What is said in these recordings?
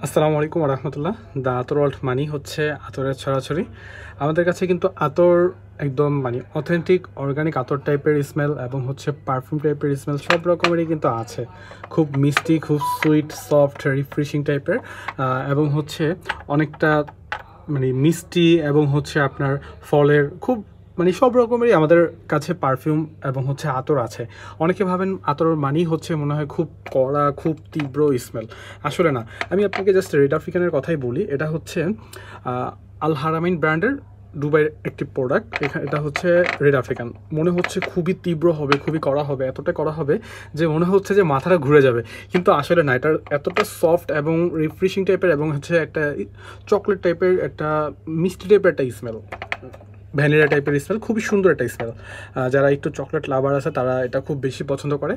আসসালামু আলাইকুম রাহমাতুল্লাহ। দ্য আতর ওয়ার্ল্ড মানি হচ্ছে আতরের ছড়াছড়ি। আমাদের কাছে কিন্তু আতর একদম মানে অথেন্টিক অর্গানিক আতর টাইপের স্মেল এবং হচ্ছে পারফিউম টাইপের স্মেল সব রকমেরই কিন্তু আছে। খুব মিষ্টি, খুব সুইট, সফট, রিফ্রেশিং টাইপের এবং হচ্ছে অনেকটা মানে মিষ্টি এবং হচ্ছে আপনার ফলের খুব মানে সব রকমেরই আমাদের কাছে পারফিউম এবং হচ্ছে আতর আছে। অনেকে ভাবেন আতর মানেই হচ্ছে মনে হয় খুব কড়া, খুব তীব্র স্মেল। আসলে না, আমি আপনাকে জাস্ট রেড আফ্রিকানের কথাই বলি। এটা হচ্ছে আল হারামাইন ব্র্যান্ডের দুবাইয়ের একটি প্রোডাক্ট। এটা হচ্ছে রেড আফ্রিকান। মনে হচ্ছে খুবই তীব্র হবে, খুবই কড়া হবে, এতটা কড়া হবে যে মনে হচ্ছে যে মাথাটা ঘুরে যাবে, কিন্তু আসলে না। এটার এতটা সফট এবং রিফ্রেশিং টাইপের এবং হচ্ছে একটা চকলেট টাইপের, একটা মিষ্টি টাইপের একটা স্মেল, ভ্যানিলা টাইপের স্মেল, খুবই সুন্দর একটা স্মেল। যারা একটু চকলেট লাভার আছে তারা এটা খুব বেশি পছন্দ করে।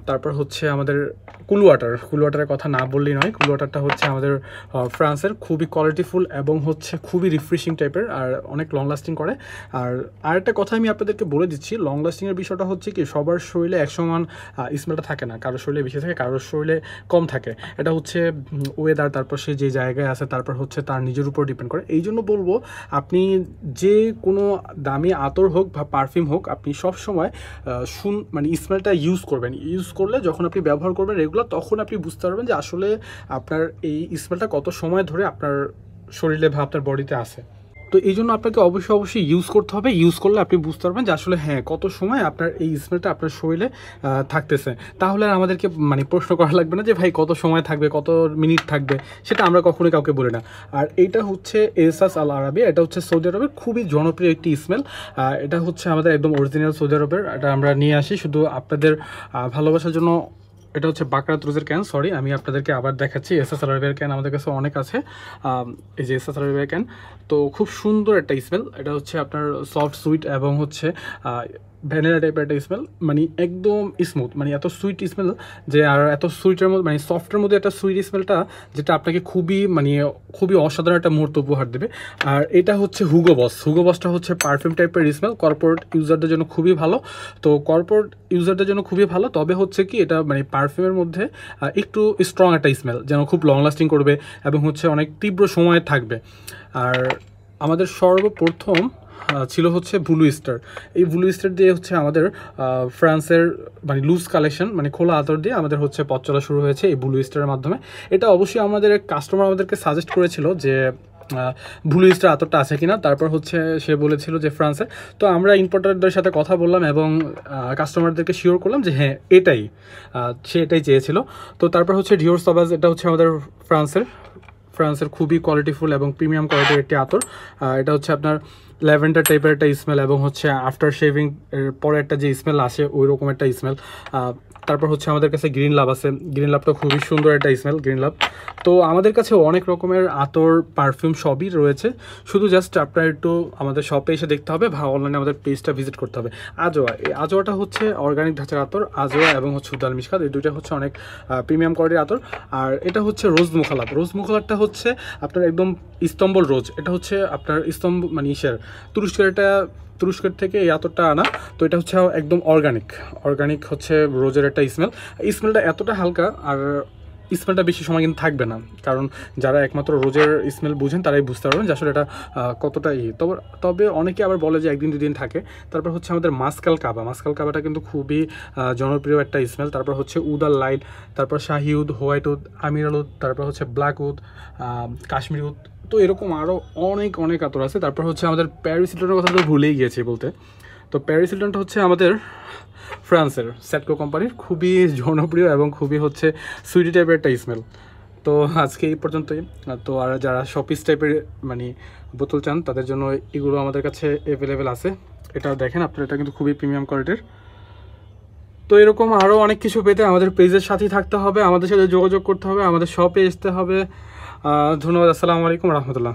তারপর হচ্ছে আমাদের কুল ওয়াটারের কথা না বললেই নয়। কুল ওয়াটারটা হচ্ছে আমাদের ফ্রান্সের, খুবই কোয়ালিটিফুল এবং হচ্ছে খুবই রিফ্রেশিং টাইপের আর অনেক লং লাস্টিং করে। আর আরেকটা কথা আমি আপনাদেরকে বলে দিচ্ছি, লং লাস্টিংয়ের বিষয়টা হচ্ছে কি, সবার শরীরে একসমান স্মেলটা থাকে না। কারোর শরীরে বেশি থাকে, কারোর শরীরে কম থাকে। এটা হচ্ছে ওয়েদার, তারপর সে যে জায়গায় আছে, তারপর হচ্ছে তার নিজের উপর ডিপেন্ড করে। এই জন্য বলবো, আপনি যে কোনো দামি আতর হোক বা পারফিউম হোক, আপনি সব সময় মানে স্মেলটা ইউজ করবেন। ইউজ করলে যখন আপনি ব্যবহার করবেন রেগুলার, তখন আপনি বুঝতে পারবেন যে আসলে আপনার এই স্মেলটা কত সময় ধরে আপনার শরীরে বা আপনার বডিতে আসে। তো এই জন্য আপনাকে অবশ্যই ইউজ করতে হবে। ইউজ করলে আপনি বুঝতে পারবেন যে আসলে হ্যাঁ, কত সময় আপনার এই স্মেলটা আপনার শরীরে থাকতেছে। তাহলে আর আমাদেরকে মানে প্রশ্ন করা লাগবে না যে ভাই কত সময় থাকবে, কত মিনিট থাকবে, সেটা আমরা কখনোই কাউকে বলি না। আর এইটা হচ্ছে এসাস আল আরাবিয়া। এটা হচ্ছে সৌদি আরবের খুবই জনপ্রিয় একটি স্মেল। এটা হচ্ছে আমাদের একদম অরিজিনাল সৌদি আরবের। এটা আমরা নিয়ে আসি শুধু আপনাদের ভালোবাসার জন্য। এটা হচ্ছে বাকরাত রোজের ক্যান। সরি, আমি আপনাদেরকে আবার দেখাচ্ছি। এসএস আরবিয়ার ক্যান আমাদের কাছে অনেক আছে। এই যে এসএস আরবিয়ার ক্যান, তো খুব সুন্দর একটা স্মেল। এটা হচ্ছে আপনার সফট সুইট এবং হচ্ছে ভ্যানিলা টাইপের একটা স্মেল, মানে একদম স্মুথ, মানে এত সুইট স্মেল যে, আর এত সুইটের মধ্যে মানে সফটের মধ্যে একটা সুইট স্মেলটা, যেটা আপনাকে খুবই অসাধারণ একটা মুহূর্ত উপহার দেবে। আর এটা হচ্ছে হুগো বসটা হচ্ছে পারফিউম টাইপের স্মেল, কর্পোরেট ইউজারদের জন্য খুবই ভালো। তো কর্পোরেট ইউজারদের জন্য খুবই ভালো, তবে হচ্ছে কি এটা মানে পারফিউমের মধ্যে একটু স্ট্রং একটা স্মেল, যেন খুব লং লাস্টিং করবে এবং হচ্ছে অনেক তীব্র সময় থাকবে। আর আমাদের সর্বপ্রথম ছিল হচ্ছে ব্লু স্টার। এই ব্লু স্টার দিয়ে হচ্ছে আমাদের ফ্রান্সের মানে লুজ কালেকশন, মানে খোলা আতর দিয়ে আমাদের হচ্ছে পথ চলা শুরু হয়েছে এই ব্লু স্টারের মাধ্যমে। এটা অবশ্যই আমাদের কাস্টমার আমাদেরকে সাজেস্ট করেছিল যে ব্লু স্টার আতরটা আছে কিনা। তারপর হচ্ছে সে বলেছিল যে ফ্রান্সের। তো আমরা ইম্পোর্টারদের সাথে কথা বললাম এবং কাস্টমারদেরকে শিওর করলাম যে হ্যাঁ সে এটাই চেয়েছিল। তো তারপর হচ্ছে ডিওর সাবাজ। এটা হচ্ছে আমাদের ফ্রান্সের খুবই কোয়ালিটিফুল এবং প্রিমিয়াম কোয়ালিটির একটি আতর। এটা হচ্ছে আপনার ল্যাভেন্ডার টাইপের একটা স্মেল এবং হচ্ছে আফটার শেভিং এর পরে একটা যে স্মেল আসে ওই রকম একটা স্মেল। তারপর হচ্ছে আমাদের কাছে গ্রিন লাভ আছে। গ্রিন লাভটা খুবই সুন্দর একটা স্মেল, গ্রিন লাভ। তো আমাদের কাছে অনেক রকমের আতর, পারফিউম সবই রয়েছে। শুধু জাস্ট আপনার একটু আমাদের শপে এসে দেখতে হবে বা অনলাইনে আমাদের পেজটা ভিজিট করতে হবে। এই আজোয়াটা হচ্ছে অর্গানিক ধাঁচার আতর। আজোয়া এবং হচ্ছে উদাল মিশকাত, এই দুইটা হচ্ছে অনেক প্রিমিয়াম কোয়ালিটির আতর। আর এটা হচ্ছে রোজ মুখালাতটা হচ্ছে আপনার একদম ইস্তম্বুল রোজ। এটা হচ্ছে আপনার ইস্তম্বুল মানে তুরস্কের থেকে এই আতরটা আনা। তো এটা হচ্ছে একদম অর্গানিক হচ্ছে রোজের একটা স্মেলটা এতটা হালকা, আর স্মেলটা বেশি সময় কিন্তু থাকবে না। কারণ যারা একমাত্র রোজের স্মেল বুঝেন তারাই বুঝতে পারবেন যে আসলে এটা কতটা তবে অনেকে আবার বলে যে একদিন দুদিন থাকে। তারপর হচ্ছে আমাদের মাস্কাল কাবাটা কিন্তু খুবই জনপ্রিয় একটা স্মেল। তারপর হচ্ছে উদাল লাইট, তারপর শাহি উদ, হোয়াইট উদ, আমিরাল উদ, তারপর হচ্ছে ব্ল্যাক উদ, কাশ্মীরি উদ। তো এরকম আরও অনেক আতর আছে। তারপর হচ্ছে আমাদের প্যারিস হিলটনের কথা তো ভুলেই গিয়েছি বলতে। তো প্যারিস হিলটনটা হচ্ছে আমাদের ফ্রান্সের স্যাটকো কোম্পানির খুবই জনপ্রিয় এবং খুবই হচ্ছে সুইটি টাইপের একটা স্মেল। তো আজকে এই পর্যন্তই। তো আর যারা শপিস টাইপের মানে বোতল চান, তাদের জন্য এগুলো আমাদের কাছে অ্যাভেলেবেল আছে। এটা দেখেন আপনার, এটা কিন্তু খুবই প্রিমিয়াম কোয়ালিটির। তো এরকম আরও অনেক কিছু পেতে আমাদের পেজের সাথেই থাকতে হবে, আমাদের সাথে যোগাযোগ করতে হবে, আমাদের শপে আসতে হবে। ধন্যবাদ। আসসালামু আলাইকুম রহমতুল্লাহ।